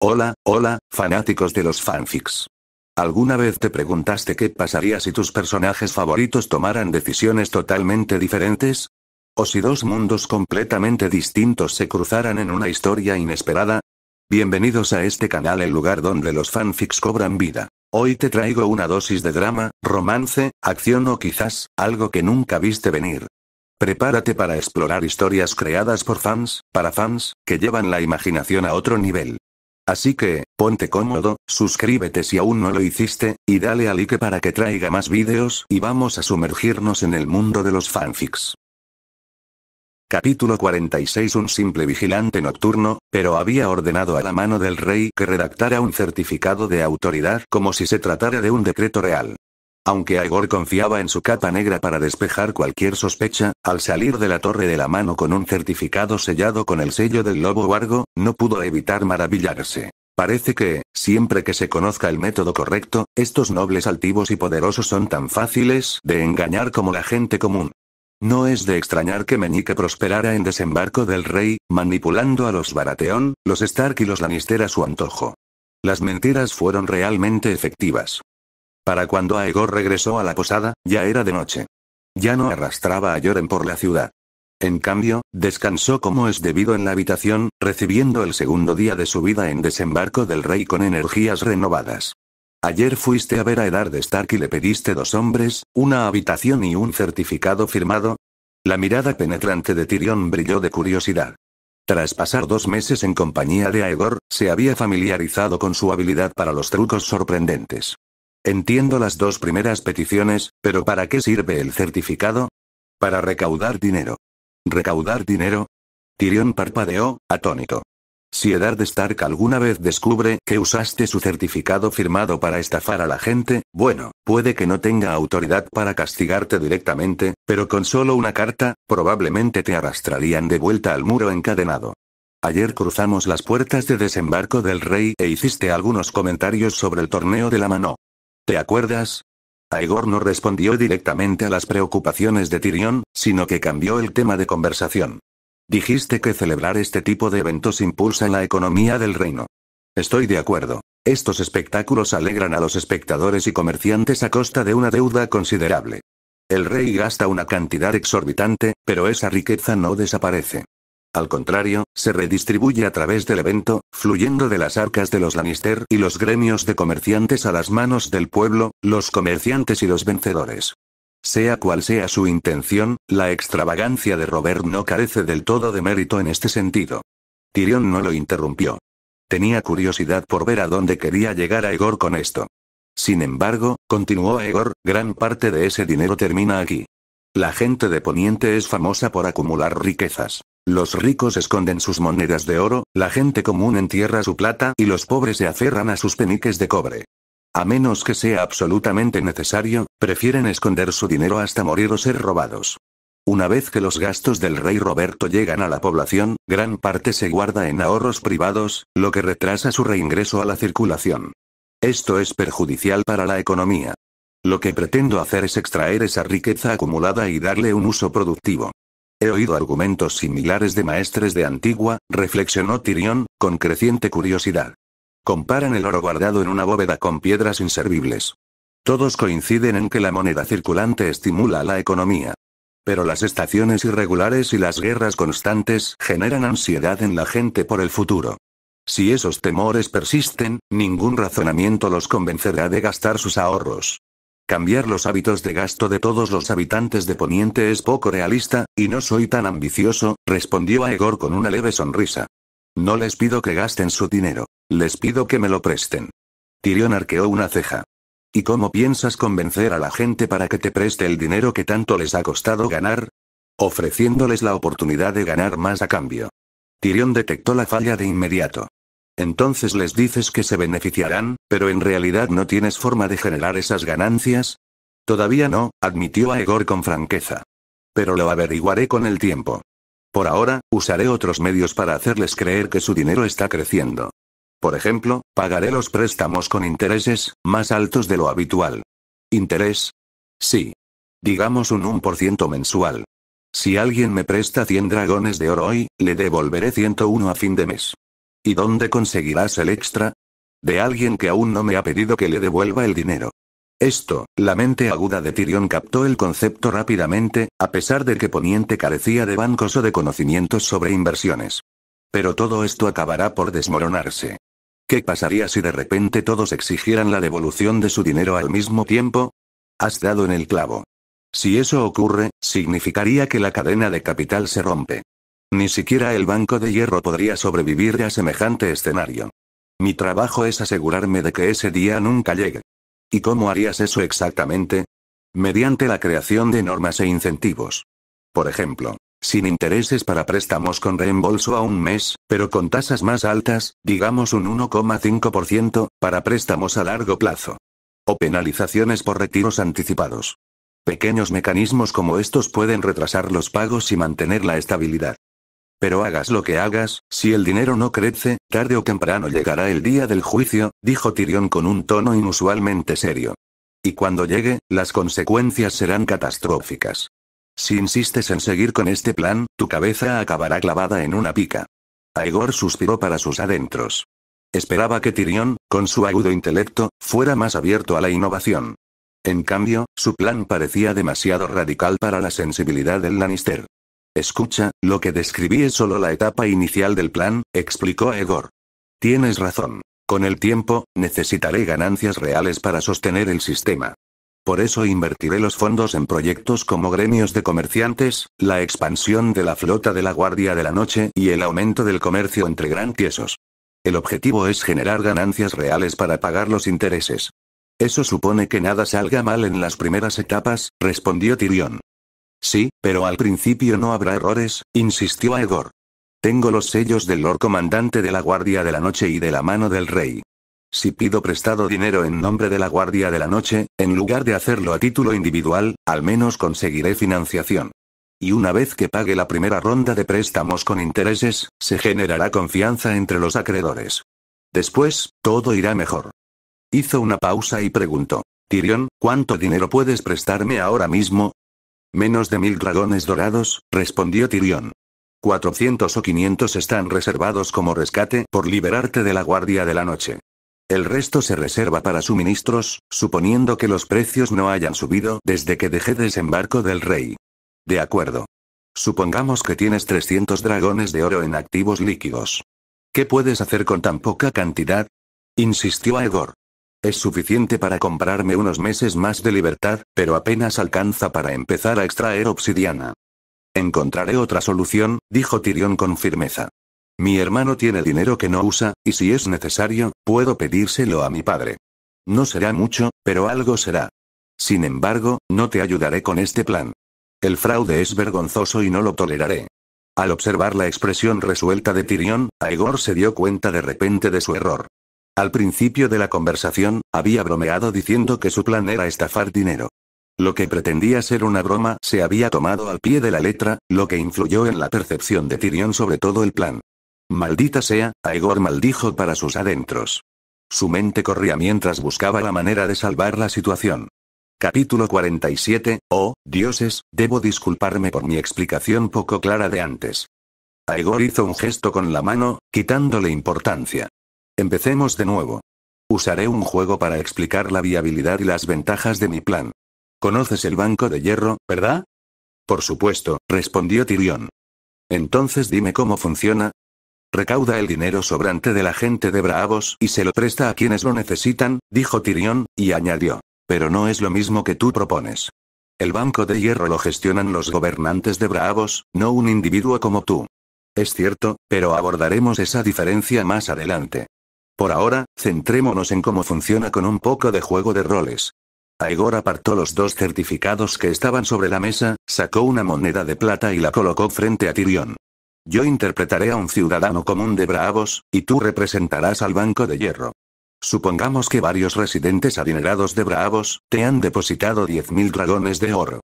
Hola, hola, fanáticos de los fanfics. ¿Alguna vez te preguntaste qué pasaría si tus personajes favoritos tomaran decisiones totalmente diferentes? ¿O si dos mundos completamente distintos se cruzaran en una historia inesperada? Bienvenidos a este canal, el lugar donde los fanfics cobran vida. Hoy te traigo una dosis de drama, romance, acción o quizás, algo que nunca viste venir. Prepárate para explorar historias creadas por fans, para fans, que llevan la imaginación a otro nivel. Así que, ponte cómodo, suscríbete si aún no lo hiciste, y dale a like para que traiga más vídeos y vamos a sumergirnos en el mundo de los fanfics. Capítulo 46. Un simple vigilante nocturno, pero había ordenado a la mano del rey que redactara un certificado de autoridad como si se tratara de un decreto real. Aunque Aegor confiaba en su capa negra para despejar cualquier sospecha, al salir de la torre de la mano con un certificado sellado con el sello del lobo huargo, no pudo evitar maravillarse. Parece que, siempre que se conozca el método correcto, estos nobles altivos y poderosos son tan fáciles de engañar como la gente común. No es de extrañar que Meñique prosperara en Desembarco del Rey, manipulando a los Baratheon, los Stark y los Lannister a su antojo. Las mentiras fueron realmente efectivas. Para cuando Aegor regresó a la posada, ya era de noche. Ya no arrastraba a Yoren por la ciudad. En cambio, descansó como es debido en la habitación, recibiendo el segundo día de su vida en Desembarco del Rey con energías renovadas. Ayer fuiste a ver a Eddard Stark y le pediste 2 hombres, una habitación y un certificado firmado. La mirada penetrante de Tyrion brilló de curiosidad. Tras pasar 2 meses en compañía de Aegor, se había familiarizado con su habilidad para los trucos sorprendentes. Entiendo las 2 primeras peticiones, pero ¿para qué sirve el certificado? Para recaudar dinero. ¿Recaudar dinero? Tyrion parpadeó, atónito. Si Eddard Stark alguna vez descubre que usaste su certificado firmado para estafar a la gente, bueno, puede que no tenga autoridad para castigarte directamente, pero con solo una carta, probablemente te arrastrarían de vuelta al muro encadenado. Ayer cruzamos las puertas de Desembarco del Rey e hiciste algunos comentarios sobre el torneo de la mano. ¿Te acuerdas? Aegor no respondió directamente a las preocupaciones de Tyrion, sino que cambió el tema de conversación. Dijiste que celebrar este tipo de eventos impulsa la economía del reino. Estoy de acuerdo. Estos espectáculos alegran a los espectadores y comerciantes a costa de una deuda considerable. El rey gasta una cantidad exorbitante, pero esa riqueza no desaparece. Al contrario, se redistribuye a través del evento, fluyendo de las arcas de los Lannister y los gremios de comerciantes a las manos del pueblo, los comerciantes y los vencedores. Sea cual sea su intención, la extravagancia de Robert no carece del todo de mérito en este sentido. Tyrion no lo interrumpió. Tenía curiosidad por ver a dónde quería llegar Aegor con esto. Sin embargo, continuó Aegor, gran parte de ese dinero termina aquí. La gente de Poniente es famosa por acumular riquezas. Los ricos esconden sus monedas de oro, la gente común entierra su plata y los pobres se aferran a sus peniques de cobre. A menos que sea absolutamente necesario, prefieren esconder su dinero hasta morir o ser robados. Una vez que los gastos del rey Roberto llegan a la población, gran parte se guarda en ahorros privados, lo que retrasa su reingreso a la circulación. Esto es perjudicial para la economía. Lo que pretendo hacer es extraer esa riqueza acumulada y darle un uso productivo. He oído argumentos similares de maestres de Antigua, reflexionó Tyrion, con creciente curiosidad. Comparan el oro guardado en una bóveda con piedras inservibles. Todos coinciden en que la moneda circulante estimula la economía. Pero las estaciones irregulares y las guerras constantes generan ansiedad en la gente por el futuro. Si esos temores persisten, ningún razonamiento los convencerá de gastar sus ahorros. Cambiar los hábitos de gasto de todos los habitantes de Poniente es poco realista, y no soy tan ambicioso, respondió Aegor con una leve sonrisa. No les pido que gasten su dinero. Les pido que me lo presten. Tyrion arqueó una ceja. ¿Y cómo piensas convencer a la gente para que te preste el dinero que tanto les ha costado ganar? Ofreciéndoles la oportunidad de ganar más a cambio. Tyrion detectó la falla de inmediato. Entonces les dices que se beneficiarán, pero en realidad no tienes forma de generar esas ganancias. Todavía no, admitió Aegor con franqueza. Pero lo averiguaré con el tiempo. Por ahora, usaré otros medios para hacerles creer que su dinero está creciendo. Por ejemplo, pagaré los préstamos con intereses más altos de lo habitual. ¿Interés? Sí. Digamos un 1% mensual. Si alguien me presta 100 dragones de oro hoy, le devolveré 101 a fin de mes. ¿Y dónde conseguirás el extra? De alguien que aún no me ha pedido que le devuelva el dinero. La mente aguda de Tyrion captó el concepto rápidamente, a pesar de que Poniente carecía de bancos o de conocimientos sobre inversiones. Pero todo esto acabará por desmoronarse. ¿Qué pasaría si de repente todos exigieran la devolución de su dinero al mismo tiempo? Has dado en el clavo. Si eso ocurre, significaría que la cadena de capital se rompe. Ni siquiera el Banco de Hierro podría sobrevivir a semejante escenario. Mi trabajo es asegurarme de que ese día nunca llegue. ¿Y cómo harías eso exactamente? Mediante la creación de normas e incentivos. Por ejemplo, sin intereses para préstamos con reembolso a un mes, pero con tasas más altas, digamos un 1,5%, para préstamos a largo plazo. O penalizaciones por retiros anticipados. Pequeños mecanismos como estos pueden retrasar los pagos y mantener la estabilidad. Pero hagas lo que hagas, si el dinero no crece, tarde o temprano llegará el día del juicio, dijo Tyrion con un tono inusualmente serio. Y cuando llegue, las consecuencias serán catastróficas. Si insistes en seguir con este plan, tu cabeza acabará clavada en una pica. Aegor suspiró para sus adentros. Esperaba que Tyrion, con su agudo intelecto, fuera más abierto a la innovación. En cambio, su plan parecía demasiado radical para la sensibilidad del Lannister. Escucha, lo que describí es solo la etapa inicial del plan, explicó Aegor. Tienes razón. Con el tiempo, necesitaré ganancias reales para sostener el sistema. Por eso invertiré los fondos en proyectos como gremios de comerciantes, la expansión de la flota de la Guardia de la Noche y el aumento del comercio entre granquiesos. El objetivo es generar ganancias reales para pagar los intereses. Eso supone que nada salga mal en las primeras etapas, respondió Tyrion. Sí, pero al principio no habrá errores, insistió Aegor. Tengo los sellos del Lord Comandante de la Guardia de la Noche y de la mano del Rey. Si pido prestado dinero en nombre de la Guardia de la Noche, en lugar de hacerlo a título individual, al menos conseguiré financiación. Y una vez que pague la primera ronda de préstamos con intereses, se generará confianza entre los acreedores. Después, todo irá mejor. Hizo una pausa y preguntó. Tyrion, ¿cuánto dinero puedes prestarme ahora mismo? Menos de 1000 dragones dorados, respondió Tyrion. 400 o 500 están reservados como rescate por liberarte de la Guardia de la Noche. El resto se reserva para suministros, suponiendo que los precios no hayan subido desde que dejé desembarco del Rey. De acuerdo. Supongamos que tienes 300 dragones de oro en activos líquidos. ¿Qué puedes hacer con tan poca cantidad? Insistió Aegor. Es suficiente para comprarme unos meses más de libertad, pero apenas alcanza para empezar a extraer obsidiana. Encontraré otra solución, dijo Tyrion con firmeza. Mi hermano tiene dinero que no usa, y si es necesario, puedo pedírselo a mi padre. No será mucho, pero algo será. Sin embargo, no te ayudaré con este plan. El fraude es vergonzoso y no lo toleraré. Al observar la expresión resuelta de Tyrion, Aegor se dio cuenta de repente de su error. Al principio de la conversación, había bromeado diciendo que su plan era estafar dinero. Lo que pretendía ser una broma se había tomado al pie de la letra, lo que influyó en la percepción de Tyrion sobre todo el plan. Maldita sea, Aegor maldijo para sus adentros. Su mente corría mientras buscaba la manera de salvar la situación. Capítulo 47, oh, dioses, debo disculparme por mi explicación poco clara de antes. Aegor hizo un gesto con la mano, quitándole importancia. Empecemos de nuevo. Usaré un juego para explicar la viabilidad y las ventajas de mi plan. ¿Conoces el Banco de Hierro, verdad? Por supuesto, respondió Tyrion. Entonces dime cómo funciona. Recauda el dinero sobrante de la gente de Braavos y se lo presta a quienes lo necesitan, dijo Tyrion, y añadió. Pero no es lo mismo que tú propones. El Banco de Hierro lo gestionan los gobernantes de Braavos, no un individuo como tú. Es cierto, pero abordaremos esa diferencia más adelante. Por ahora, centrémonos en cómo funciona con un poco de juego de roles. Aegor apartó los 2 certificados que estaban sobre la mesa, sacó una moneda de plata y la colocó frente a Tyrion. Yo interpretaré a un ciudadano común de Braavos, y tú representarás al Banco de Hierro. Supongamos que varios residentes adinerados de Braavos te han depositado 10.000 dragones de oro.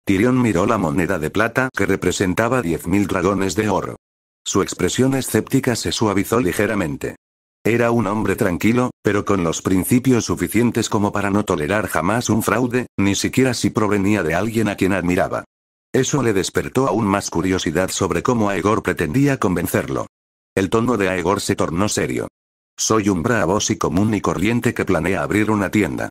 Tyrion miró la moneda de plata que representaba 10.000 dragones de oro. Su expresión escéptica se suavizó ligeramente. Era un hombre tranquilo, pero con los principios suficientes como para no tolerar jamás un fraude, ni siquiera si provenía de alguien a quien admiraba. Eso le despertó aún más curiosidad sobre cómo Aegor pretendía convencerlo. El tono de Aegor se tornó serio. Soy un Braavosi común y corriente que planea abrir una tienda.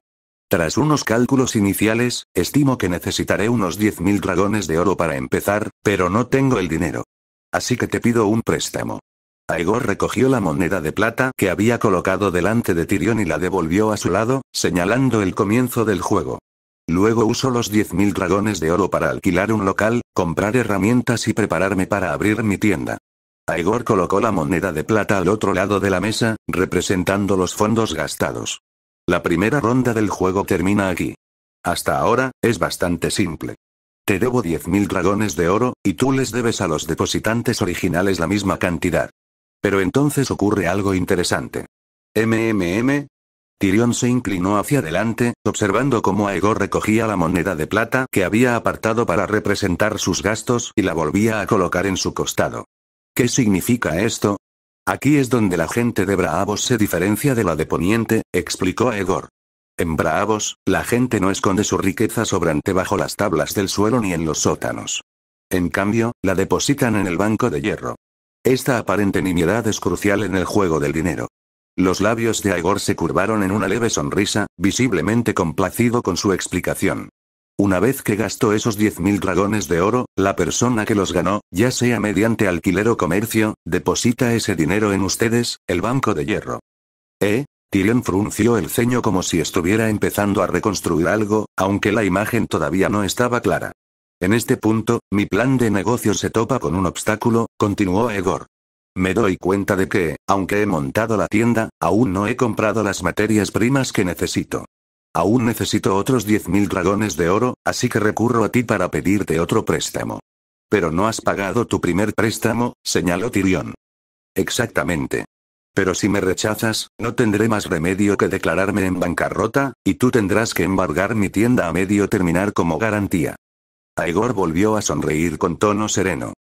Tras unos cálculos iniciales, estimo que necesitaré unos 10.000 dragones de oro para empezar, pero no tengo el dinero. Así que te pido un préstamo. Aegor recogió la moneda de plata que había colocado delante de Tyrion y la devolvió a su lado, señalando el comienzo del juego. Luego uso los 10.000 dragones de oro para alquilar un local, comprar herramientas y prepararme para abrir mi tienda. Aegor colocó la moneda de plata al otro lado de la mesa, representando los fondos gastados. La primera ronda del juego termina aquí. Hasta ahora, es bastante simple. Te debo 10.000 dragones de oro, y tú les debes a los depositantes originales la misma cantidad. Pero entonces ocurre algo interesante. Tyrion se inclinó hacia adelante, observando cómo Aegor recogía la moneda de plata que había apartado para representar sus gastos y la volvía a colocar en su costado. ¿Qué significa esto? Aquí es donde la gente de Braavos se diferencia de la de Poniente, explicó Aegor. En Braavos, la gente no esconde su riqueza sobrante bajo las tablas del suelo ni en los sótanos. En cambio, la depositan en el banco de hierro. Esta aparente nimiedad es crucial en el juego del dinero. Los labios de Aegor se curvaron en una leve sonrisa, visiblemente complacido con su explicación. Una vez que gastó esos 10.000 dragones de oro, la persona que los ganó, ya sea mediante alquiler o comercio, deposita ese dinero en ustedes, el banco de hierro. Tyrion frunció el ceño como si estuviera empezando a reconstruir algo, aunque la imagen todavía no estaba clara. En este punto, mi plan de negocio se topa con un obstáculo, continuó Aegor. Me doy cuenta de que, aunque he montado la tienda, aún no he comprado las materias primas que necesito. Aún necesito otros 10.000 dragones de oro, así que recurro a ti para pedirte otro préstamo. Pero no has pagado tu primer préstamo, señaló Tyrion. Exactamente. Pero si me rechazas, no tendré más remedio que declararme en bancarrota, y tú tendrás que embargar mi tienda a medio terminar como garantía. Aegor volvió a sonreír con tono sereno.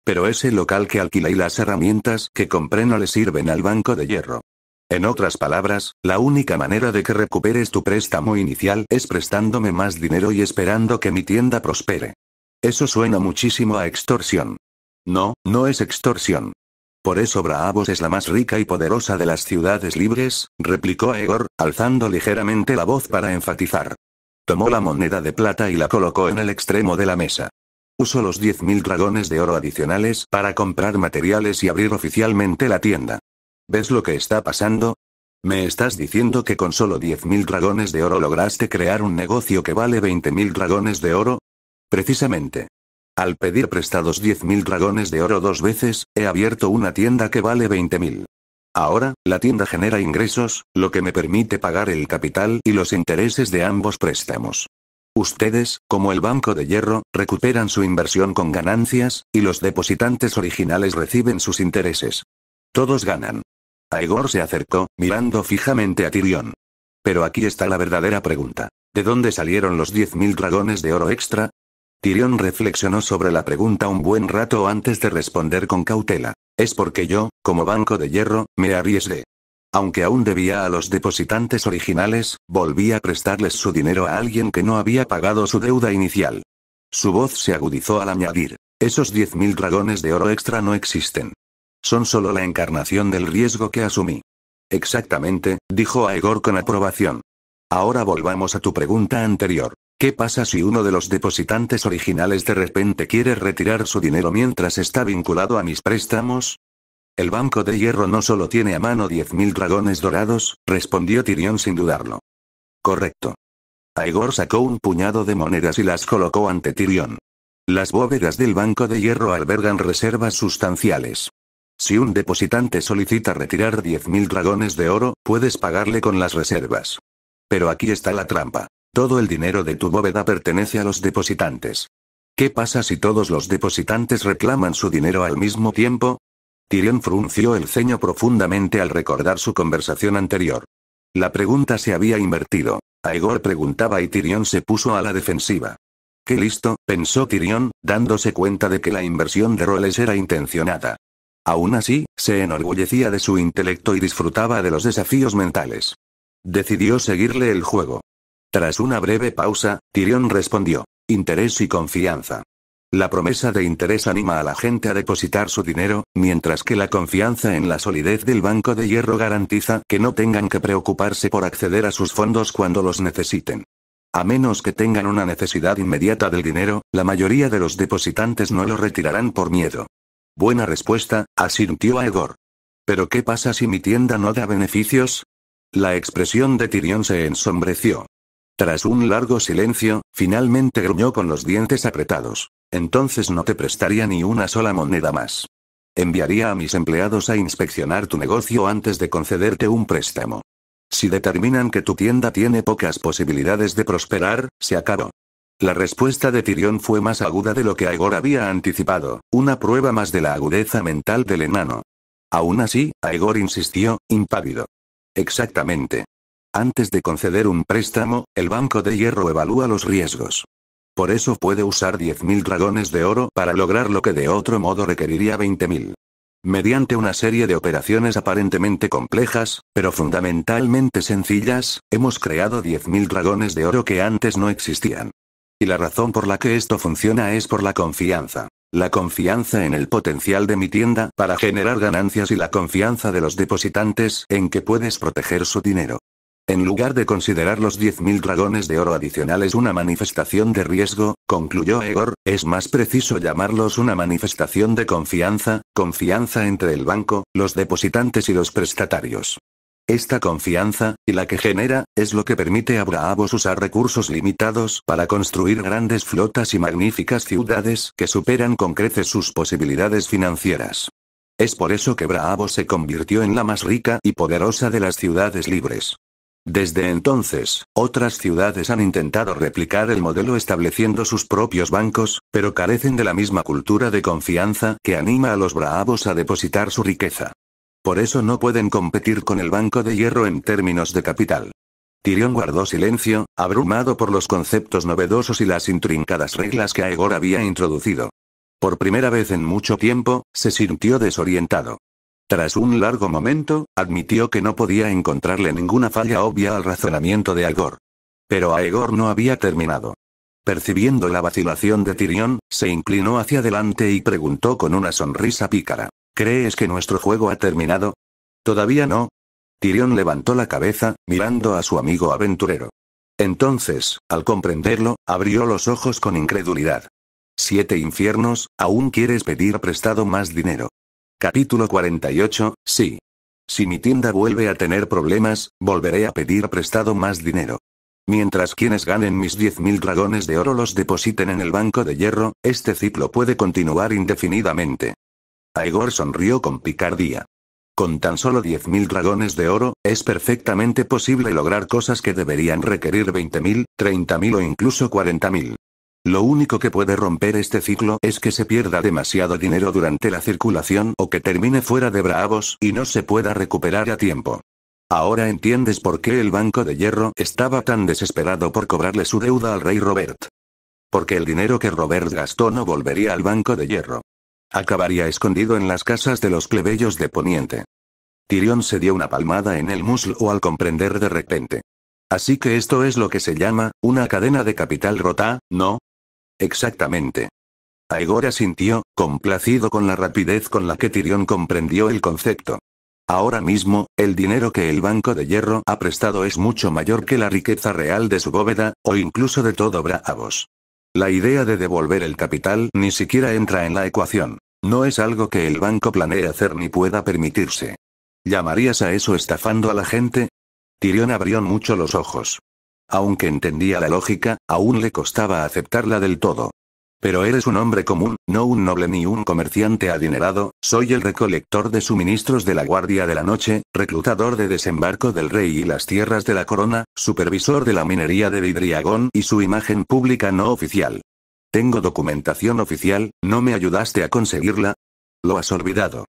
Pero ese local que alquilé y las herramientas que compré no le sirven al banco de hierro. En otras palabras, la única manera de que recuperes tu préstamo inicial es prestándome más dinero y esperando que mi tienda prospere. Eso suena muchísimo a extorsión. No, no es extorsión. Por eso Braavos es la más rica y poderosa de las ciudades libres, replicó Aegor, alzando ligeramente la voz para enfatizar. Tomó la moneda de plata y la colocó en el extremo de la mesa. Uso los 10.000 dragones de oro adicionales para comprar materiales y abrir oficialmente la tienda. ¿Ves lo que está pasando? ¿Me estás diciendo que con solo 10.000 dragones de oro lograste crear un negocio que vale 20.000 dragones de oro? Precisamente. Al pedir prestados 10.000 dragones de oro 2 veces, he abierto una tienda que vale 20.000. Ahora, la tienda genera ingresos, lo que me permite pagar el capital y los intereses de ambos préstamos. Ustedes, como el banco de hierro, recuperan su inversión con ganancias, y los depositantes originales reciben sus intereses. Todos ganan. Aegor se acercó, mirando fijamente a Tyrion. Pero aquí está la verdadera pregunta. ¿De dónde salieron los 10.000 dragones de oro extra? Tyrion reflexionó sobre la pregunta un buen rato antes de responder con cautela. Es porque yo, como banco de hierro, me arriesgué. Aunque aún debía a los depositantes originales, volví a prestarles su dinero a alguien que no había pagado su deuda inicial. Su voz se agudizó al añadir. Esos 10.000 dragones de oro extra no existen. Son solo la encarnación del riesgo que asumí. Exactamente, dijo Aegor con aprobación. Ahora volvamos a tu pregunta anterior. ¿Qué pasa si uno de los depositantes originales de repente quiere retirar su dinero mientras está vinculado a mis préstamos? El banco de hierro no solo tiene a mano 10.000 dragones dorados, respondió Tyrion sin dudarlo. Correcto. Aegor sacó un puñado de monedas y las colocó ante Tyrion. Las bóvedas del banco de hierro albergan reservas sustanciales. Si un depositante solicita retirar 10.000 dragones de oro, puedes pagarle con las reservas. Pero aquí está la trampa. Todo el dinero de tu bóveda pertenece a los depositantes. ¿Qué pasa si todos los depositantes reclaman su dinero al mismo tiempo? Tyrion frunció el ceño profundamente al recordar su conversación anterior. La pregunta se había invertido. Aegor preguntaba y Tyrion se puso a la defensiva. ¡Qué listo!, pensó Tyrion, dándose cuenta de que la inversión de roles era intencionada. Aún así, se enorgullecía de su intelecto y disfrutaba de los desafíos mentales. Decidió seguirle el juego. Tras una breve pausa, Tyrion respondió. Interés y confianza. La promesa de interés anima a la gente a depositar su dinero, mientras que la confianza en la solidez del Banco de Hierro garantiza que no tengan que preocuparse por acceder a sus fondos cuando los necesiten. A menos que tengan una necesidad inmediata del dinero, la mayoría de los depositantes no lo retirarán por miedo. Buena respuesta, asintió Aegor. ¿Pero qué pasa si mi tienda no da beneficios? La expresión de Tyrion se ensombreció. Tras un largo silencio, finalmente gruñó con los dientes apretados. Entonces no te prestaría ni una sola moneda más. Enviaría a mis empleados a inspeccionar tu negocio antes de concederte un préstamo. Si determinan que tu tienda tiene pocas posibilidades de prosperar, se acabó. La respuesta de Tyrion fue más aguda de lo que Aegor había anticipado, una prueba más de la agudeza mental del enano. Aún así, Aegor insistió, impávido. Exactamente. Antes de conceder un préstamo, el Banco de Hierro evalúa los riesgos. Por eso puede usar 10.000 dragones de oro para lograr lo que de otro modo requeriría 20.000. Mediante una serie de operaciones aparentemente complejas, pero fundamentalmente sencillas, hemos creado 10.000 dragones de oro que antes no existían. Y la razón por la que esto funciona es por la confianza. La confianza en el potencial de mi tienda para generar ganancias y la confianza de los depositantes en que puedes proteger su dinero. En lugar de considerar los 10.000 dragones de oro adicionales una manifestación de riesgo, concluyó Aegor, es más preciso llamarlos una manifestación de confianza entre el banco, los depositantes y los prestatarios. Esta confianza, y la que genera, es lo que permite a Braavos usar recursos limitados para construir grandes flotas y magníficas ciudades que superan con creces sus posibilidades financieras. Es por eso que Braavos se convirtió en la más rica y poderosa de las ciudades libres. Desde entonces, otras ciudades han intentado replicar el modelo estableciendo sus propios bancos, pero carecen de la misma cultura de confianza que anima a los Braavos a depositar su riqueza. Por eso no pueden competir con el Banco de Hierro en términos de capital. Tyrion guardó silencio, abrumado por los conceptos novedosos y las intrincadas reglas que Aegor había introducido. Por primera vez en mucho tiempo, se sintió desorientado. Tras un largo momento, admitió que no podía encontrarle ninguna falla obvia al razonamiento de Aegor. Pero Aegor no había terminado. Percibiendo la vacilación de Tyrion, se inclinó hacia adelante y preguntó con una sonrisa pícara. ¿Crees que nuestro juego ha terminado? Todavía no. Tyrion levantó la cabeza, mirando a su amigo aventurero. Entonces, al comprenderlo, abrió los ojos con incredulidad. 7 infiernos, ¿aún quieres pedir prestado más dinero? Capítulo 48, sí. Si mi tienda vuelve a tener problemas, volveré a pedir prestado más dinero. Mientras quienes ganen mis 10.000 dragones de oro los depositen en el Banco de Hierro, este ciclo puede continuar indefinidamente. Aegor sonrió con picardía. Con tan solo 10.000 dragones de oro, es perfectamente posible lograr cosas que deberían requerir 20.000, 30.000 o incluso 40.000. Lo único que puede romper este ciclo es que se pierda demasiado dinero durante la circulación o que termine fuera de Braavos y no se pueda recuperar a tiempo. Ahora entiendes por qué el Banco de Hierro estaba tan desesperado por cobrarle su deuda al rey Robert. Porque el dinero que Robert gastó no volvería al Banco de Hierro. Acabaría escondido en las casas de los plebeyos de Poniente. Tyrion se dio una palmada en el muslo al comprender de repente. Así que esto es lo que se llama, una cadena de capital rota, ¿no? Exactamente. Aegor asintió, complacido con la rapidez con la que Tyrion comprendió el concepto. Ahora mismo, el dinero que el Banco de Hierro ha prestado es mucho mayor que la riqueza real de su bóveda, o incluso de todo Braavos. La idea de devolver el capital ni siquiera entra en la ecuación. No es algo que el banco planee hacer ni pueda permitirse. ¿Llamarías a eso estafando a la gente? Tyrion abrió mucho los ojos. Aunque entendía la lógica, aún le costaba aceptarla del todo. Pero eres un hombre común, no un noble ni un comerciante adinerado, soy el recolector de suministros de la Guardia de la Noche, reclutador de desembarco del rey y las tierras de la corona, supervisor de la minería de Vidriagón y su imagen pública no oficial. Tengo documentación oficial, ¿no me ayudaste a conseguirla? Lo has olvidado.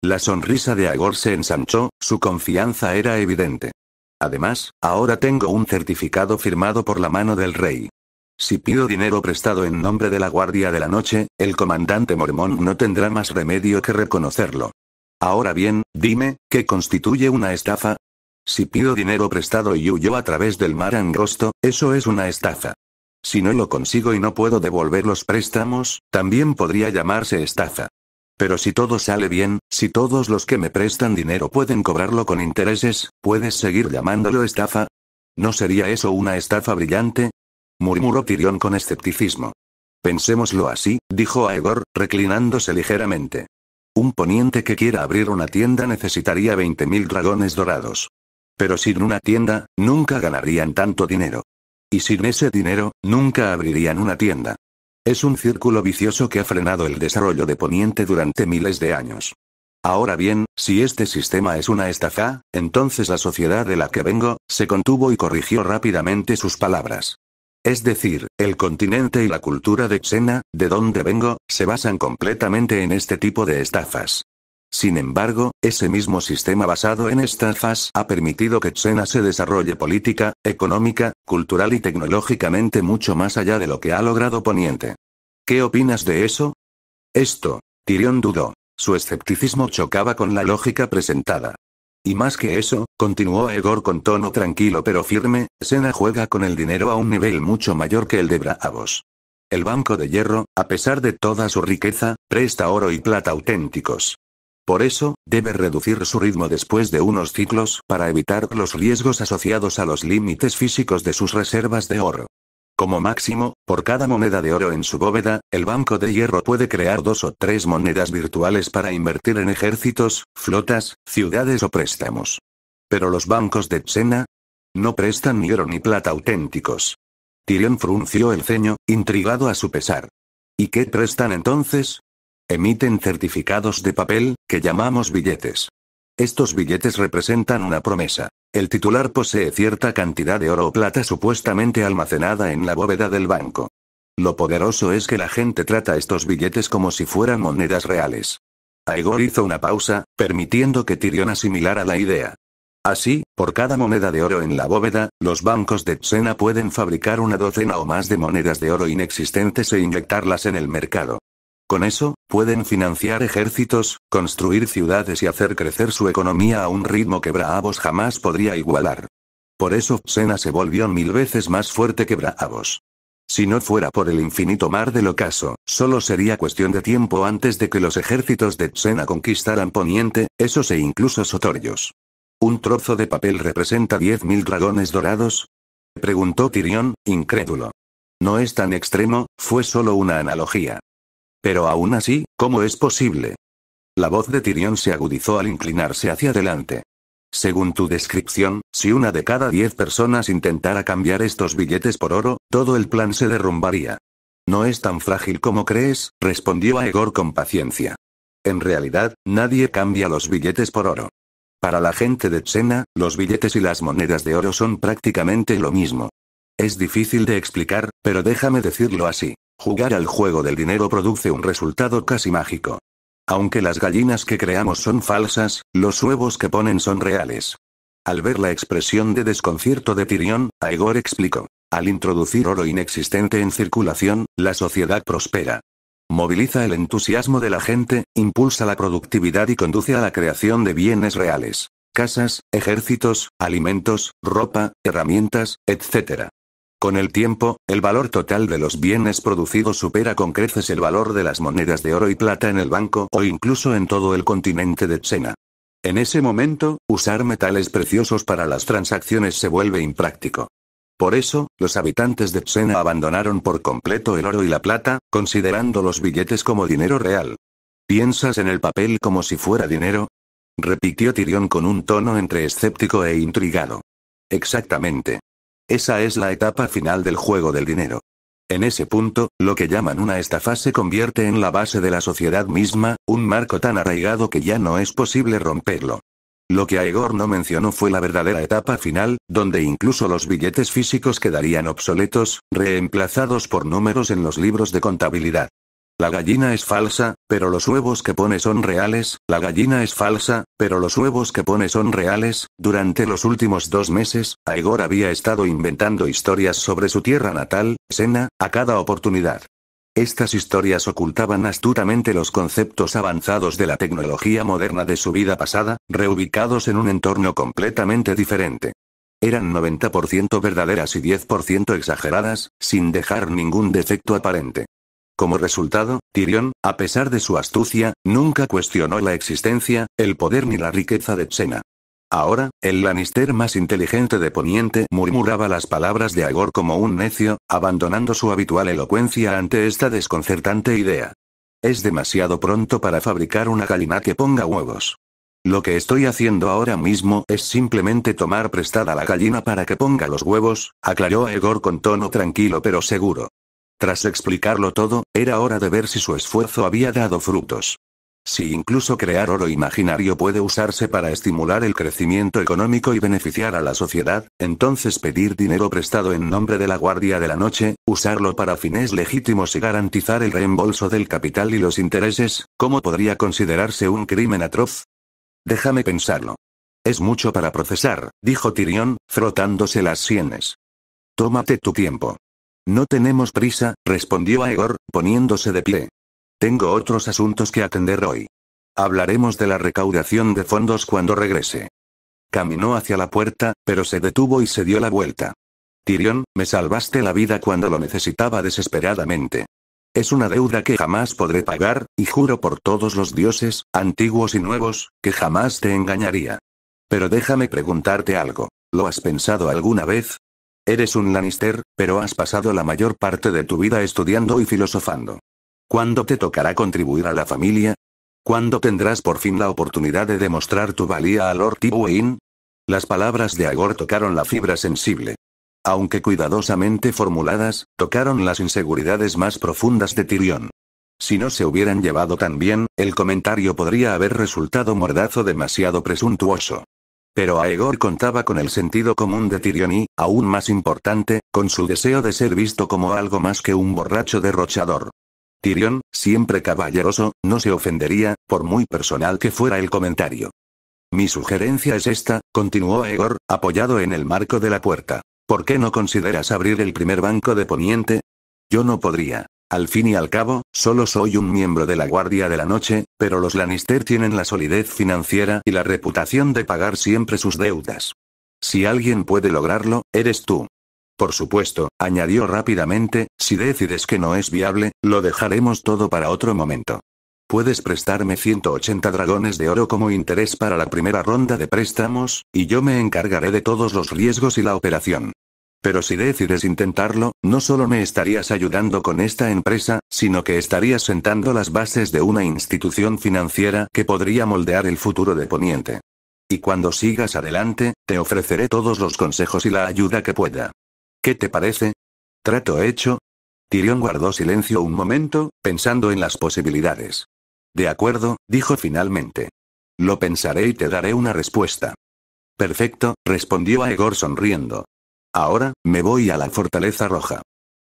La sonrisa de Aegor se ensanchó, su confianza era evidente. Además, ahora tengo un certificado firmado por la mano del rey. Si pido dinero prestado en nombre de la Guardia de la Noche, el comandante Mormont no tendrá más remedio que reconocerlo. Ahora bien, dime, ¿qué constituye una estafa? Si pido dinero prestado y huyo a través del mar angosto, eso es una estafa. Si no lo consigo y no puedo devolver los préstamos, también podría llamarse estafa. Pero si todo sale bien, si todos los que me prestan dinero pueden cobrarlo con intereses, ¿puedes seguir llamándolo estafa? ¿No sería eso una estafa brillante?, murmuró Tyrion con escepticismo. Pensémoslo así, dijo Aegor, reclinándose ligeramente. Un poniente que quiera abrir una tienda necesitaría 20.000 dragones dorados. Pero sin una tienda, nunca ganarían tanto dinero. Y sin ese dinero, nunca abrirían una tienda. Es un círculo vicioso que ha frenado el desarrollo de Poniente durante miles de años. Ahora bien, si este sistema es una estafa, entonces la sociedad de la que vengo, se contuvo y corrigió rápidamente sus palabras. Es decir, el continente y la cultura de Xena, de donde vengo, se basan completamente en este tipo de estafas. Sin embargo, ese mismo sistema basado en estafas ha permitido que Xena se desarrolle política, económica, cultural y tecnológicamente mucho más allá de lo que ha logrado Poniente. ¿Qué opinas de eso? Tyrion dudó. Su escepticismo chocaba con la lógica presentada. Y más que eso, continuó Aegor con tono tranquilo pero firme, Xena juega con el dinero a un nivel mucho mayor que el de Braavos. El Banco de Hierro, a pesar de toda su riqueza, presta oro y plata auténticos. Por eso, debe reducir su ritmo después de unos ciclos para evitar los riesgos asociados a los límites físicos de sus reservas de oro. Como máximo, por cada moneda de oro en su bóveda, el Banco de Hierro puede crear 2 o 3 monedas virtuales para invertir en ejércitos, flotas, ciudades o préstamos. Pero los bancos de Xena no prestan ni oro ni plata auténticos. Tyrion frunció el ceño, intrigado a su pesar. ¿Y qué prestan entonces? Emiten certificados de papel, que llamamos billetes. Estos billetes representan una promesa. El titular posee cierta cantidad de oro o plata supuestamente almacenada en la bóveda del banco. Lo poderoso es que la gente trata estos billetes como si fueran monedas reales. Aegor hizo una pausa, permitiendo que Tyrion asimilara la idea. Así, por cada moneda de oro en la bóveda, los bancos de Xena pueden fabricar una docena o más de monedas de oro inexistentes e inyectarlas en el mercado. Con eso, pueden financiar ejércitos, construir ciudades y hacer crecer su economía a un ritmo que Braavos jamás podría igualar. Por eso Xena se volvió 1000 veces más fuerte que Braavos. Si no fuera por el infinito mar del ocaso, solo sería cuestión de tiempo antes de que los ejércitos de Xena conquistaran Poniente, esos e incluso Sotorios. ¿Un trozo de papel representa 10.000 dragones dorados?, preguntó Tyrion, incrédulo. No es tan extremo, fue solo una analogía. Pero aún así, ¿cómo es posible? La voz de Tyrion se agudizó al inclinarse hacia adelante. Según tu descripción, si una de cada 10 personas intentara cambiar estos billetes por oro, todo el plan se derrumbaría. No es tan frágil como crees, respondió Aegor con paciencia. En realidad, nadie cambia los billetes por oro. Para la gente de Xena, los billetes y las monedas de oro son prácticamente lo mismo. Es difícil de explicar, pero déjame decirlo así. Jugar al juego del dinero produce un resultado casi mágico. Aunque las gallinas que creamos son falsas, los huevos que ponen son reales. Al ver la expresión de desconcierto de Tyrion, Aegor explicó. Al introducir oro inexistente en circulación, la sociedad prospera. Moviliza el entusiasmo de la gente, impulsa la productividad y conduce a la creación de bienes reales. Casas, ejércitos, alimentos, ropa, herramientas, etc. Con el tiempo, el valor total de los bienes producidos supera con creces el valor de las monedas de oro y plata en el banco o incluso en todo el continente de Xena. En ese momento, usar metales preciosos para las transacciones se vuelve impráctico. Por eso, los habitantes de Xena abandonaron por completo el oro y la plata, considerando los billetes como dinero real. ¿Piensas en el papel como si fuera dinero?, repitió Tyrion con un tono entre escéptico e intrigado. Exactamente. Esa es la etapa final del juego del dinero. En ese punto, lo que llaman una estafa se convierte en la base de la sociedad misma, un marco tan arraigado que ya no es posible romperlo. Lo que Aegor no mencionó fue la verdadera etapa final, donde incluso los billetes físicos quedarían obsoletos, reemplazados por números en los libros de contabilidad. La gallina es falsa, pero los huevos que pone son reales. La gallina es falsa, pero los huevos que pone son reales. Durante los últimos 2 meses, Aegor había estado inventando historias sobre su tierra natal, Xena, a cada oportunidad. Estas historias ocultaban astutamente los conceptos avanzados de la tecnología moderna de su vida pasada, reubicados en un entorno completamente diferente. Eran 90% verdaderas y 10% exageradas, sin dejar ningún defecto aparente. Como resultado, Tyrion, a pesar de su astucia, nunca cuestionó la existencia, el poder ni la riqueza de Xena. Ahora, el Lannister más inteligente de Poniente murmuraba las palabras de Aegor como un necio, abandonando su habitual elocuencia ante esta desconcertante idea. Es demasiado pronto para fabricar una gallina que ponga huevos. Lo que estoy haciendo ahora mismo es simplemente tomar prestada la gallina para que ponga los huevos, aclaró Aegor con tono tranquilo pero seguro. Tras explicarlo todo, era hora de ver si su esfuerzo había dado frutos. Si incluso crear oro imaginario puede usarse para estimular el crecimiento económico y beneficiar a la sociedad, entonces pedir dinero prestado en nombre de la Guardia de la Noche, usarlo para fines legítimos y garantizar el reembolso del capital y los intereses, ¿cómo podría considerarse un crimen atroz? Déjame pensarlo. Es mucho para procesar, dijo Tyrion, frotándose las sienes. Tómate tu tiempo. No tenemos prisa, respondió Aegor, poniéndose de pie. Tengo otros asuntos que atender hoy. Hablaremos de la recaudación de fondos cuando regrese. Caminó hacia la puerta, pero se detuvo y se dio la vuelta. Tyrion, me salvaste la vida cuando lo necesitaba desesperadamente. Es una deuda que jamás podré pagar, y juro por todos los dioses, antiguos y nuevos, que jamás te engañaría. Pero déjame preguntarte algo. ¿Lo has pensado alguna vez? Eres un Lannister, pero has pasado la mayor parte de tu vida estudiando y filosofando. ¿Cuándo te tocará contribuir a la familia? ¿Cuándo tendrás por fin la oportunidad de demostrar tu valía a Lord Tywin? Las palabras de Aegor tocaron la fibra sensible. Aunque cuidadosamente formuladas, tocaron las inseguridades más profundas de Tyrion. Si no se hubieran llevado tan bien, el comentario podría haber resultado mordaz o demasiado presuntuoso. Pero Aegor contaba con el sentido común de Tyrion y, aún más importante, con su deseo de ser visto como algo más que un borracho derrochador. Tyrion, siempre caballeroso, no se ofendería, por muy personal que fuera el comentario. Mi sugerencia es esta, continuó Aegor, apoyado en el marco de la puerta. ¿Por qué no consideras abrir el primer banco de Poniente? Yo no podría. Al fin y al cabo, solo soy un miembro de la Guardia de la Noche, pero los Lannister tienen la solidez financiera y la reputación de pagar siempre sus deudas. Si alguien puede lograrlo, eres tú. Por supuesto, añadió rápidamente, si decides que no es viable, lo dejaremos todo para otro momento. Puedes prestarme 180 dragones de oro como interés para la primera ronda de préstamos, y yo me encargaré de todos los riesgos y la operación. Pero si decides intentarlo, no solo me estarías ayudando con esta empresa, sino que estarías sentando las bases de una institución financiera que podría moldear el futuro de Poniente. Y cuando sigas adelante, te ofreceré todos los consejos y la ayuda que pueda. ¿Qué te parece? ¿Trato hecho? Tyrion guardó silencio un momento, pensando en las posibilidades. De acuerdo, dijo finalmente. Lo pensaré y te daré una respuesta. Perfecto, respondió Aegor sonriendo. Ahora, me voy a la Fortaleza Roja.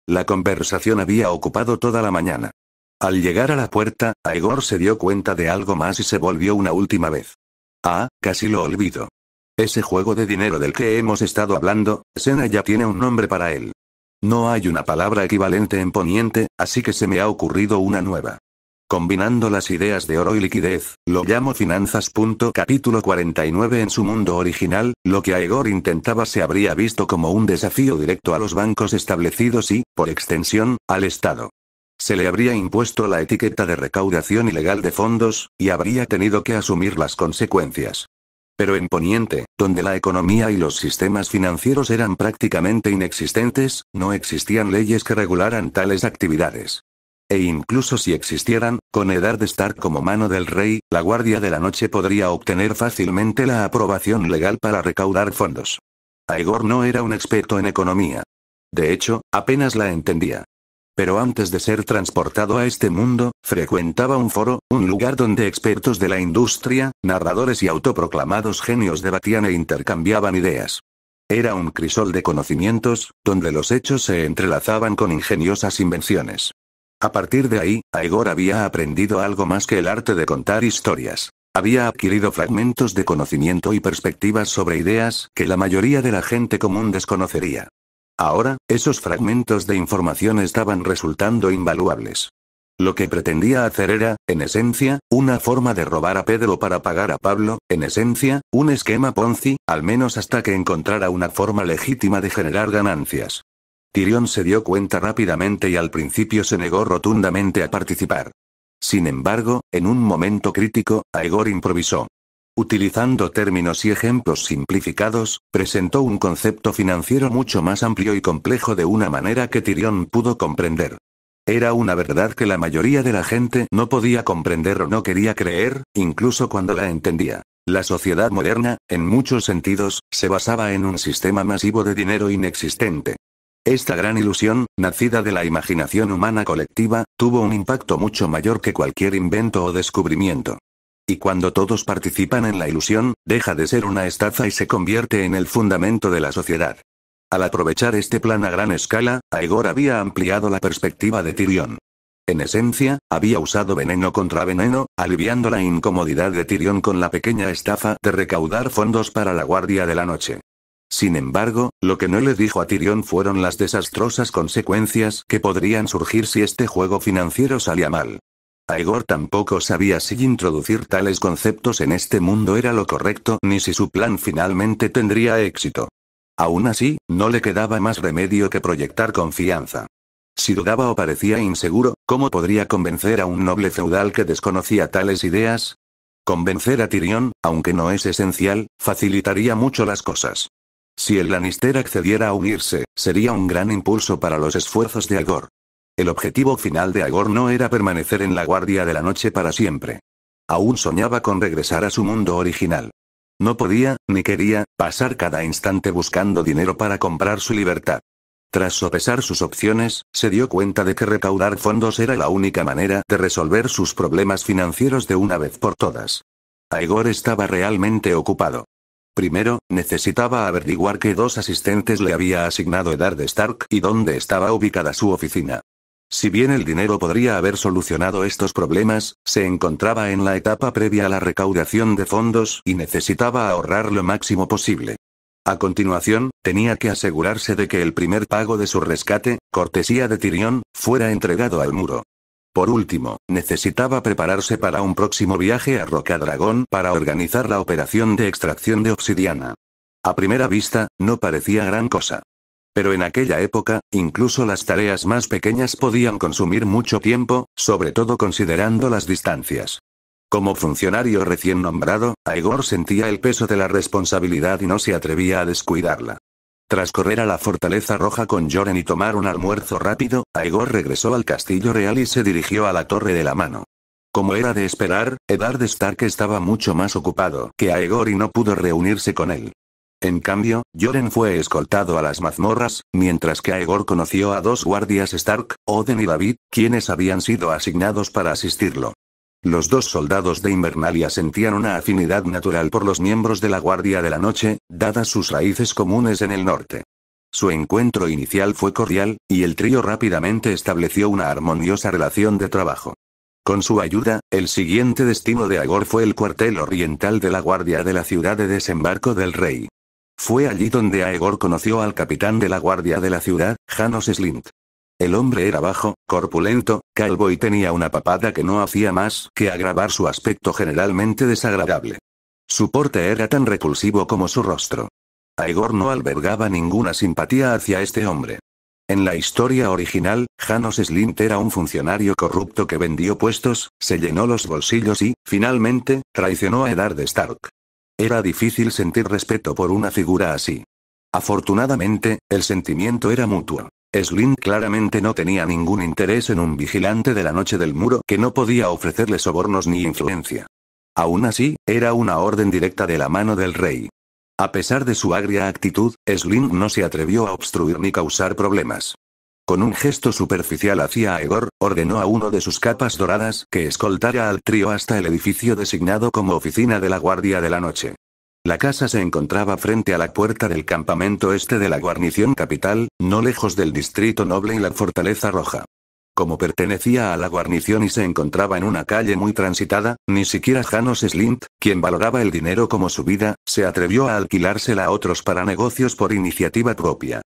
La conversación había ocupado toda la mañana. Al llegar a la puerta, Aegor se dio cuenta de algo más y se volvió una última vez. Ah, casi lo olvido. Ese juego de dinero del que hemos estado hablando, Xena ya tiene un nombre para él. No hay una palabra equivalente en Poniente, así que se me ha ocurrido una nueva. Combinando las ideas de oro y liquidez, lo llamo finanzas. Capítulo 49. En su mundo original, lo que Aegor intentaba se habría visto como un desafío directo a los bancos establecidos y, por extensión, al Estado. Se le habría impuesto la etiqueta de recaudación ilegal de fondos, y habría tenido que asumir las consecuencias. Pero en Poniente, donde la economía y los sistemas financieros eran prácticamente inexistentes, no existían leyes que regularan tales actividades. E incluso si existieran, con Eddard Stark como mano del rey, la Guardia de la Noche podría obtener fácilmente la aprobación legal para recaudar fondos. Aegor no era un experto en economía. De hecho, apenas la entendía. Pero antes de ser transportado a este mundo, frecuentaba un foro, un lugar donde expertos de la industria, narradores y autoproclamados genios debatían e intercambiaban ideas. Era un crisol de conocimientos, donde los hechos se entrelazaban con ingeniosas invenciones. A partir de ahí, Aegor había aprendido algo más que el arte de contar historias. Había adquirido fragmentos de conocimiento y perspectivas sobre ideas que la mayoría de la gente común desconocería. Ahora, esos fragmentos de información estaban resultando invaluables. Lo que pretendía hacer era, en esencia, una forma de robar a Pedro para pagar a Pablo, en esencia, un esquema Ponzi, al menos hasta que encontrara una forma legítima de generar ganancias. Tyrion se dio cuenta rápidamente y al principio se negó rotundamente a participar. Sin embargo, en un momento crítico, Aegor improvisó. Utilizando términos y ejemplos simplificados, presentó un concepto financiero mucho más amplio y complejo de una manera que Tyrion pudo comprender. Era una verdad que la mayoría de la gente no podía comprender o no quería creer, incluso cuando la entendía. La sociedad moderna, en muchos sentidos, se basaba en un sistema masivo de dinero inexistente. Esta gran ilusión, nacida de la imaginación humana colectiva, tuvo un impacto mucho mayor que cualquier invento o descubrimiento. Y cuando todos participan en la ilusión, deja de ser una estafa y se convierte en el fundamento de la sociedad. Al aprovechar este plan a gran escala, Aegor había ampliado la perspectiva de Tyrion. En esencia, había usado veneno contra veneno, aliviando la incomodidad de Tyrion con la pequeña estafa de recaudar fondos para la Guardia de la Noche. Sin embargo, lo que no le dijo a Tyrion fueron las desastrosas consecuencias que podrían surgir si este juego financiero salía mal. Aegor tampoco sabía si introducir tales conceptos en este mundo era lo correcto ni si su plan finalmente tendría éxito. Aún así, no le quedaba más remedio que proyectar confianza. Si dudaba o parecía inseguro, ¿cómo podría convencer a un noble feudal que desconocía tales ideas? Convencer a Tyrion, aunque no es esencial, facilitaría mucho las cosas. Si el Lannister accediera a unirse, sería un gran impulso para los esfuerzos de Aegor. El objetivo final de Aegor no era permanecer en la Guardia de la Noche para siempre. Aún soñaba con regresar a su mundo original. No podía, ni quería, pasar cada instante buscando dinero para comprar su libertad. Tras sopesar sus opciones, se dio cuenta de que recaudar fondos era la única manera de resolver sus problemas financieros de una vez por todas. Aegor estaba realmente ocupado. Primero, necesitaba averiguar qué 2 asistentes le había asignado Eddard Stark y dónde estaba ubicada su oficina. Si bien el dinero podría haber solucionado estos problemas, se encontraba en la etapa previa a la recaudación de fondos y necesitaba ahorrar lo máximo posible. A continuación, tenía que asegurarse de que el primer pago de su rescate, cortesía de Tyrion, fuera entregado al muro. Por último, necesitaba prepararse para un próximo viaje a Rocadragón para organizar la operación de extracción de obsidiana. A primera vista, no parecía gran cosa. Pero en aquella época, incluso las tareas más pequeñas podían consumir mucho tiempo, sobre todo considerando las distancias. Como funcionario recién nombrado, Aegor sentía el peso de la responsabilidad y no se atrevía a descuidarla. Tras correr a la Fortaleza Roja con Joren y tomar un almuerzo rápido, Aegor regresó al Castillo Real y se dirigió a la Torre de la Mano. Como era de esperar, Eddard Stark estaba mucho más ocupado que Aegor y no pudo reunirse con él. En cambio, Joren fue escoltado a las mazmorras, mientras que Aegor conoció a 2 guardias Stark, Oden y David, quienes habían sido asignados para asistirlo. Los 2 soldados de Invernalia sentían una afinidad natural por los miembros de la Guardia de la Noche, dadas sus raíces comunes en el norte. Su encuentro inicial fue cordial, y el trío rápidamente estableció una armoniosa relación de trabajo. Con su ayuda, el siguiente destino de Aegor fue el cuartel oriental de la Guardia de la ciudad de Desembarco del Rey. Fue allí donde Aegor conoció al capitán de la Guardia de la ciudad, Janos Slynt. El hombre era bajo, corpulento, calvo y tenía una papada que no hacía más que agravar su aspecto generalmente desagradable. Su porte era tan repulsivo como su rostro. Aegor no albergaba ninguna simpatía hacia este hombre. En la historia original, Janos Slynt era un funcionario corrupto que vendió puestos, se llenó los bolsillos y, finalmente, traicionó a Eddard Stark. Era difícil sentir respeto por una figura así. Afortunadamente, el sentimiento era mutuo. Slynt claramente no tenía ningún interés en un vigilante de la Noche del Muro que no podía ofrecerle sobornos ni influencia. Aún así, era una orden directa de la mano del rey. A pesar de su agria actitud, Slynt no se atrevió a obstruir ni causar problemas. Con un gesto superficial hacia Aegor, ordenó a uno de sus capas doradas que escoltara al trío hasta el edificio designado como oficina de la Guardia de la Noche. La casa se encontraba frente a la puerta del campamento este de la guarnición capital, no lejos del distrito noble y la Fortaleza Roja. Como pertenecía a la guarnición y se encontraba en una calle muy transitada, ni siquiera Janos Slynt, quien valoraba el dinero como su vida, se atrevió a alquilársela a otros para negocios por iniciativa propia.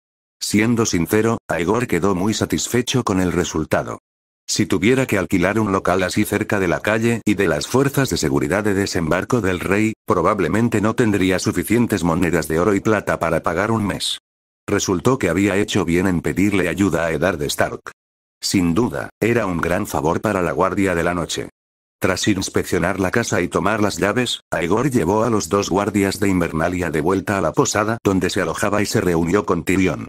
Siendo sincero, Aegor quedó muy satisfecho con el resultado. Si tuviera que alquilar un local así cerca de la calle y de las fuerzas de seguridad de Desembarco del Rey, probablemente no tendría suficientes monedas de oro y plata para pagar un mes. Resultó que había hecho bien en pedirle ayuda a Eddard Stark. Sin duda, era un gran favor para la Guardia de la Noche. Tras inspeccionar la casa y tomar las llaves, Aegor llevó a los 2 guardias de Invernalia de vuelta a la posada donde se alojaba y se reunió con Tyrion.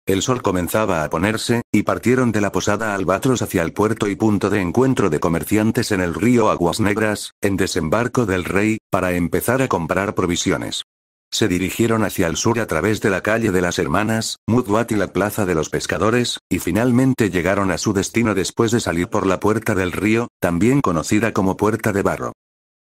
El sol comenzaba a ponerse, y partieron de la posada Albatros hacia el puerto y punto de encuentro de comerciantes en el río Aguas Negras, en Desembarco del Rey, para empezar a comprar provisiones. Se dirigieron hacia el sur a través de la calle de las Hermanas, Mudwat y la plaza de los pescadores, y finalmente llegaron a su destino después de salir por la Puerta del Río, también conocida como Puerta de Barro.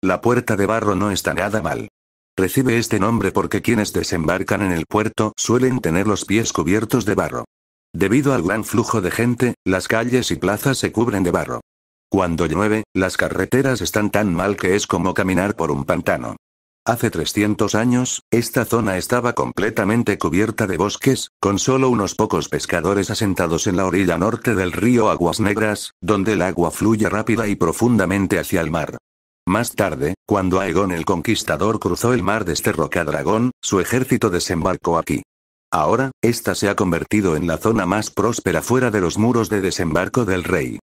La Puerta de Barro no está nada mal. Recibe este nombre porque quienes desembarcan en el puerto suelen tener los pies cubiertos de barro. Debido al gran flujo de gente, las calles y plazas se cubren de barro. Cuando llueve, las carreteras están tan mal que es como caminar por un pantano. Hace 300 años, esta zona estaba completamente cubierta de bosques, con solo unos pocos pescadores asentados en la orilla norte del río Aguas Negras, donde el agua fluye rápida y profundamente hacia el mar. Más tarde, cuando Aegon el Conquistador cruzó el mar desde Rocadragón, su ejército desembarcó aquí. Ahora, esta se ha convertido en la zona más próspera fuera de los muros de Desembarco del Rey.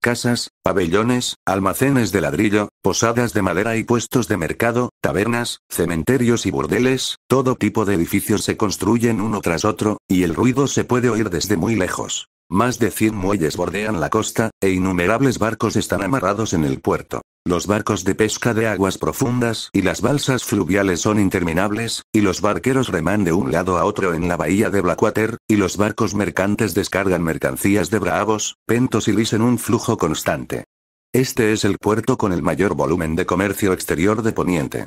Casas, pabellones, almacenes de ladrillo, posadas de madera y puestos de mercado, tabernas, cementerios y burdeles, todo tipo de edificios se construyen uno tras otro, y el ruido se puede oír desde muy lejos. Más de 100 muelles bordean la costa, e innumerables barcos están amarrados en el puerto. Los barcos de pesca de aguas profundas y las balsas fluviales son interminables, y los barqueros reman de un lado a otro en la bahía de Blackwater, y los barcos mercantes descargan mercancías de Braavos, Pentos y Lys en un flujo constante. Este es el puerto con el mayor volumen de comercio exterior de Poniente.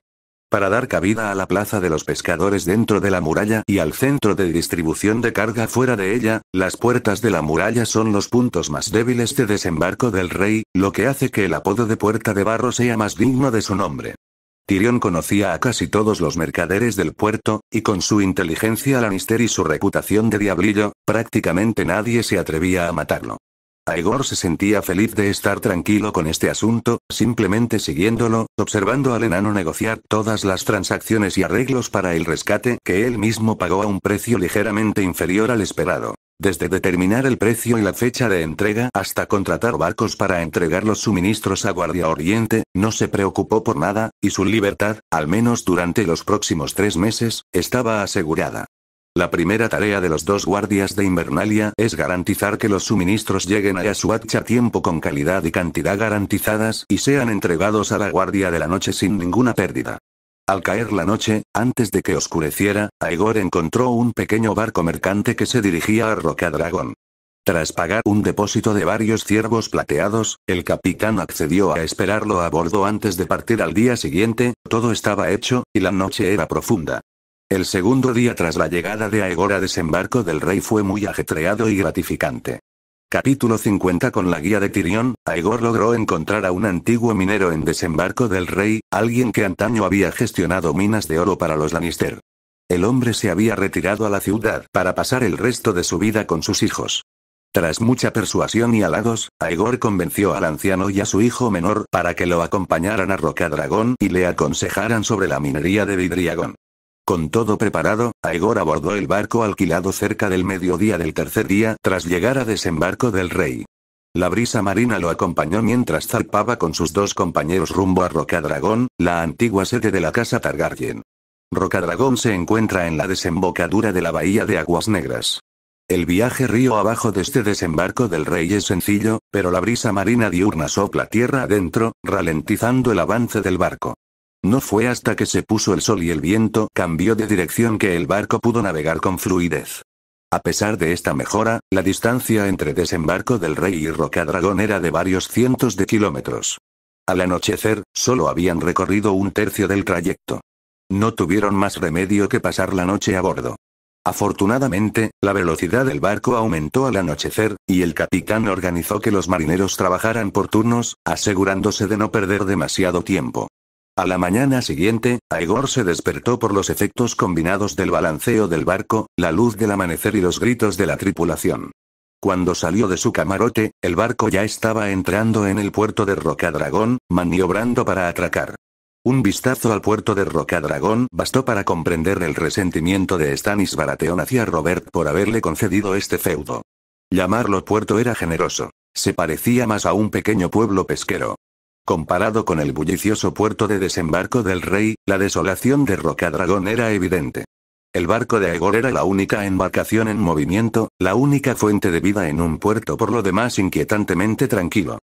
Para dar cabida a la plaza de los pescadores dentro de la muralla y al centro de distribución de carga fuera de ella, las puertas de la muralla son los puntos más débiles de Desembarco del Rey, lo que hace que el apodo de Puerta de Barro sea más digno de su nombre. Tyrion conocía a casi todos los mercaderes del puerto, y con su inteligencia Lannister y su reputación de diablillo, prácticamente nadie se atrevía a matarlo. Aegor se sentía feliz de estar tranquilo con este asunto, simplemente siguiéndolo, observando al enano negociar todas las transacciones y arreglos para el rescate que él mismo pagó a un precio ligeramente inferior al esperado. Desde determinar el precio y la fecha de entrega hasta contratar barcos para entregar los suministros a Guardia Oriente, no se preocupó por nada, y su libertad, al menos durante los próximos 3 meses, estaba asegurada. La primera tarea de los 2 guardias de Invernalia es garantizar que los suministros lleguen a Yasuach a tiempo con calidad y cantidad garantizadas y sean entregados a la Guardia de la Noche sin ninguna pérdida. Al caer la noche, antes de que oscureciera, Aegor encontró un pequeño barco mercante que se dirigía a Rocadragón. Tras pagar un depósito de varios ciervos plateados, el capitán accedió a esperarlo a bordo antes de partir al día siguiente. Todo estaba hecho, y la noche era profunda. El segundo día tras la llegada de Aegor a Desembarco del Rey fue muy ajetreado y gratificante. Capítulo 50. Con la guía de Tyrion, Aegor logró encontrar a un antiguo minero en Desembarco del Rey, alguien que antaño había gestionado minas de oro para los Lannister. El hombre se había retirado a la ciudad para pasar el resto de su vida con sus hijos. Tras mucha persuasión y halagos, Aegor convenció al anciano y a su hijo menor para que lo acompañaran a Rocadragón y le aconsejaran sobre la minería de Vidriagón. Con todo preparado, Aegor abordó el barco alquilado cerca del mediodía del tercer día tras llegar a Desembarco del Rey. La brisa marina lo acompañó mientras zarpaba con sus 2 compañeros rumbo a Rocadragón, la antigua sede de la casa Targaryen. Rocadragón se encuentra en la desembocadura de la bahía de Aguas Negras. El viaje río abajo desde Desembarco del Rey es sencillo, pero la brisa marina diurna sopla tierra adentro, ralentizando el avance del barco. No fue hasta que se puso el sol y el viento cambió de dirección que el barco pudo navegar con fluidez. A pesar de esta mejora, la distancia entre Desembarco del Rey y Rocadragón era de varios cientos de kilómetros. Al anochecer, solo habían recorrido un tercio del trayecto. No tuvieron más remedio que pasar la noche a bordo. Afortunadamente, la velocidad del barco aumentó al anochecer, y el capitán organizó que los marineros trabajaran por turnos, asegurándose de no perder demasiado tiempo. A la mañana siguiente, Aegor se despertó por los efectos combinados del balanceo del barco, la luz del amanecer y los gritos de la tripulación. Cuando salió de su camarote, el barco ya estaba entrando en el puerto de Rocadragón, maniobrando para atracar. Un vistazo al puerto de Rocadragón bastó para comprender el resentimiento de Stannis Baratheon hacia Robert por haberle concedido este feudo. Llamarlo puerto era generoso. Se parecía más a un pequeño pueblo pesquero. Comparado con el bullicioso puerto de desembarco del rey, la desolación de Rocadragón era evidente. El barco de Aegor era la única embarcación en movimiento, la única fuente de vida en un puerto por lo demás inquietantemente tranquilo.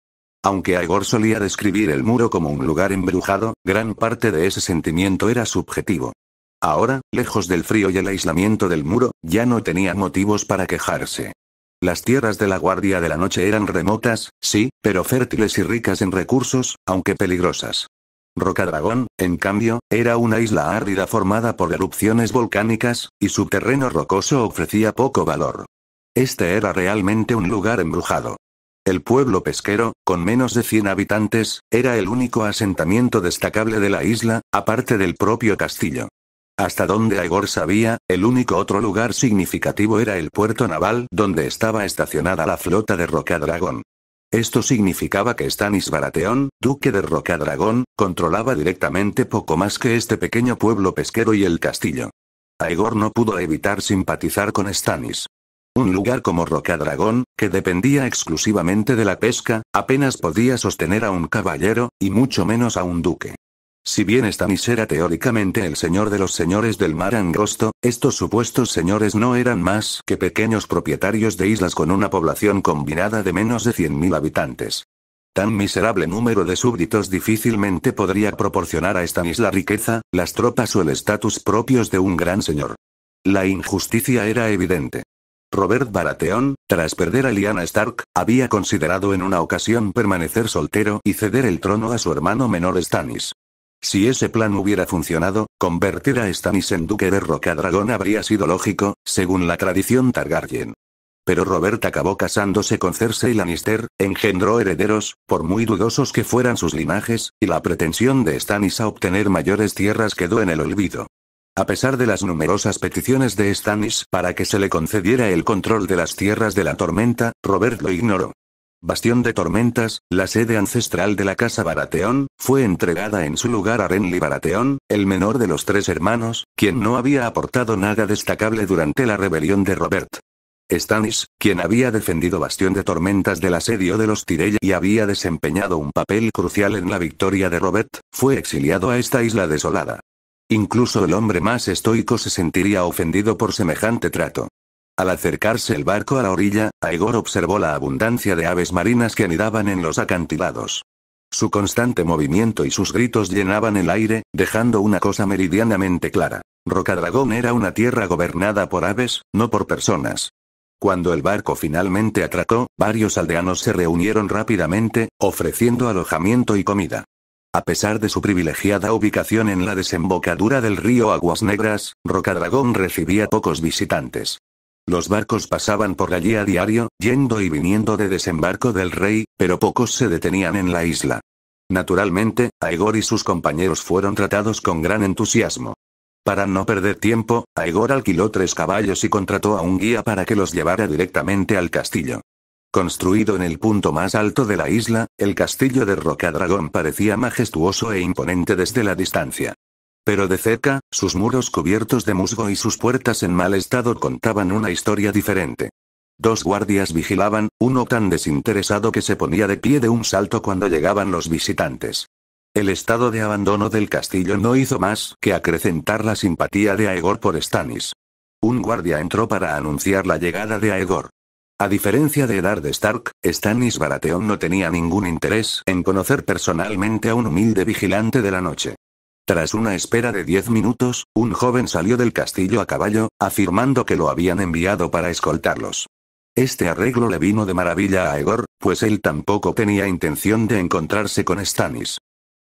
Aunque Aegor solía describir el muro como un lugar embrujado, gran parte de ese sentimiento era subjetivo. Ahora, lejos del frío y el aislamiento del muro, ya no tenía motivos para quejarse. Las tierras de la Guardia de la Noche eran remotas, sí, pero fértiles y ricas en recursos, aunque peligrosas. Rocadragón, en cambio, era una isla árida formada por erupciones volcánicas, y su terreno rocoso ofrecía poco valor. Este era realmente un lugar embrujado. El pueblo pesquero, con menos de 100 habitantes, era el único asentamiento destacable de la isla, aparte del propio castillo. Hasta donde Aegor sabía, el único otro lugar significativo era el puerto naval donde estaba estacionada la flota de Rocadragón. Esto significaba que Stannis Baratheon, duque de Rocadragón, controlaba directamente poco más que este pequeño pueblo pesquero y el castillo. Aegor no pudo evitar simpatizar con Stannis. Un lugar como Rocadragón, que dependía exclusivamente de la pesca, apenas podía sostener a un caballero, y mucho menos a un duque. Si bien Stannis era teóricamente el señor de los señores del mar angosto, estos supuestos señores no eran más que pequeños propietarios de islas con una población combinada de menos de 100.000 habitantes. Tan miserable número de súbditos difícilmente podría proporcionar a Stannis la riqueza, las tropas o el estatus propios de un gran señor. La injusticia era evidente. Robert Baratheon, tras perder a Lyanna Stark, había considerado en una ocasión permanecer soltero y ceder el trono a su hermano menor Stannis. Si ese plan hubiera funcionado, convertir a Stannis en duque de Rocadragón habría sido lógico, según la tradición Targaryen. Pero Robert acabó casándose con Cersei Lannister, engendró herederos, por muy dudosos que fueran sus linajes, y la pretensión de Stannis a obtener mayores tierras quedó en el olvido. A pesar de las numerosas peticiones de Stannis para que se le concediera el control de las tierras de la tormenta, Robert lo ignoró. Bastión de Tormentas, la sede ancestral de la casa Baratheon, fue entregada en su lugar a Renly Baratheon, el menor de los 3 hermanos, quien no había aportado nada destacable durante la rebelión de Robert. Stannis, quien había defendido Bastión de Tormentas del asedio de los Tyrell y había desempeñado un papel crucial en la victoria de Robert, fue exiliado a esta isla desolada. Incluso el hombre más estoico se sentiría ofendido por semejante trato. Al acercarse el barco a la orilla, Aegor observó la abundancia de aves marinas que anidaban en los acantilados. Su constante movimiento y sus gritos llenaban el aire, dejando una cosa meridianamente clara. Rocadragón era una tierra gobernada por aves, no por personas. Cuando el barco finalmente atracó, varios aldeanos se reunieron rápidamente, ofreciendo alojamiento y comida. A pesar de su privilegiada ubicación en la desembocadura del río Aguas Negras, Rocadragón recibía pocos visitantes. Los barcos pasaban por allí a diario, yendo y viniendo de desembarco del rey, pero pocos se detenían en la isla. Naturalmente, Aegor y sus compañeros fueron tratados con gran entusiasmo. Para no perder tiempo, Aegor alquiló 3 caballos y contrató a un guía para que los llevara directamente al castillo. Construido en el punto más alto de la isla, el castillo de Rocadragón parecía majestuoso e imponente desde la distancia. Pero de cerca, sus muros cubiertos de musgo y sus puertas en mal estado contaban una historia diferente. 2 guardias vigilaban, uno tan desinteresado que se ponía de pie de un salto cuando llegaban los visitantes. El estado de abandono del castillo no hizo más que acrecentar la simpatía de Aegor por Stannis. Un guardia entró para anunciar la llegada de Aegor. A diferencia de Eddard Stark, Stannis Baratheon no tenía ningún interés en conocer personalmente a un humilde vigilante de la noche. Tras una espera de 10 minutos, un joven salió del castillo a caballo, afirmando que lo habían enviado para escoltarlos. Este arreglo le vino de maravilla a Aegor, pues él tampoco tenía intención de encontrarse con Stannis.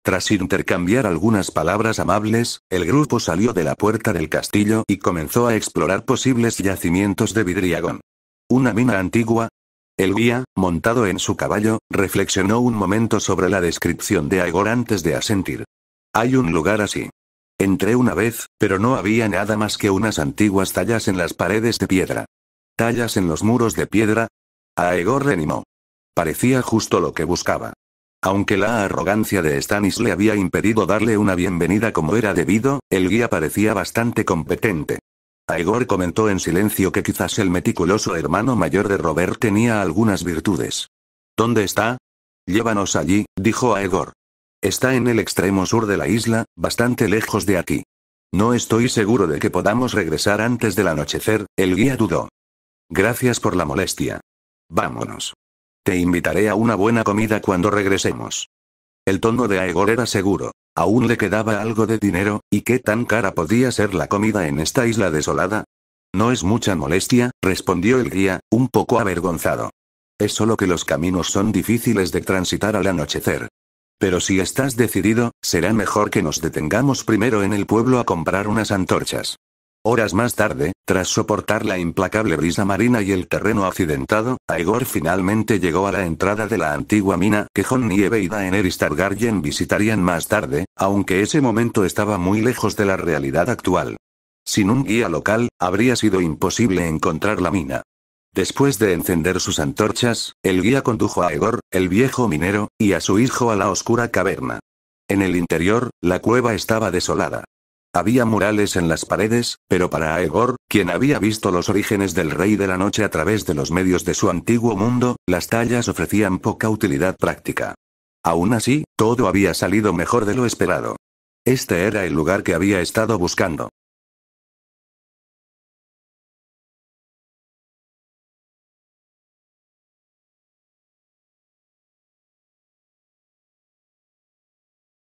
Tras intercambiar algunas palabras amables, el grupo salió de la puerta del castillo y comenzó a explorar posibles yacimientos de vidriagón. ¿Una mina antigua? El guía, montado en su caballo, reflexionó un momento sobre la descripción de Aegor antes de asentir. Hay un lugar así. Entré una vez, pero no había nada más que unas antiguas tallas en las paredes de piedra. ¿Tallas en los muros de piedra? Aegor le animó. Parecía justo lo que buscaba. Aunque la arrogancia de Stannis le había impedido darle una bienvenida como era debido, el guía parecía bastante competente. Aegor comentó en silencio que quizás el meticuloso hermano mayor de Robert tenía algunas virtudes. ¿Dónde está? Llévanos allí, dijo Aegor. Está en el extremo sur de la isla, bastante lejos de aquí. No estoy seguro de que podamos regresar antes del anochecer, el guía dudó. Gracias por la molestia. Vámonos. Te invitaré a una buena comida cuando regresemos. El tono de Aegor era seguro. Aún le quedaba algo de dinero, ¿y qué tan cara podía ser la comida en esta isla desolada? No es mucha molestia, respondió el guía, un poco avergonzado. Es solo que los caminos son difíciles de transitar al anochecer. Pero si estás decidido, será mejor que nos detengamos primero en el pueblo a comprar unas antorchas. Horas más tarde, tras soportar la implacable brisa marina y el terreno accidentado, Aegor finalmente llegó a la entrada de la antigua mina que Jon Nieve y Daenerys Targaryen visitarían más tarde, aunque ese momento estaba muy lejos de la realidad actual. Sin un guía local, habría sido imposible encontrar la mina. Después de encender sus antorchas, el guía condujo a Aegor, el viejo minero, y a su hijo a la oscura caverna. En el interior, la cueva estaba desolada. Había murales en las paredes, pero para Aegor, quien había visto los orígenes del Rey de la Noche a través de los medios de su antiguo mundo, las tallas ofrecían poca utilidad práctica. Aún así, todo había salido mejor de lo esperado. Este era el lugar que había estado buscando.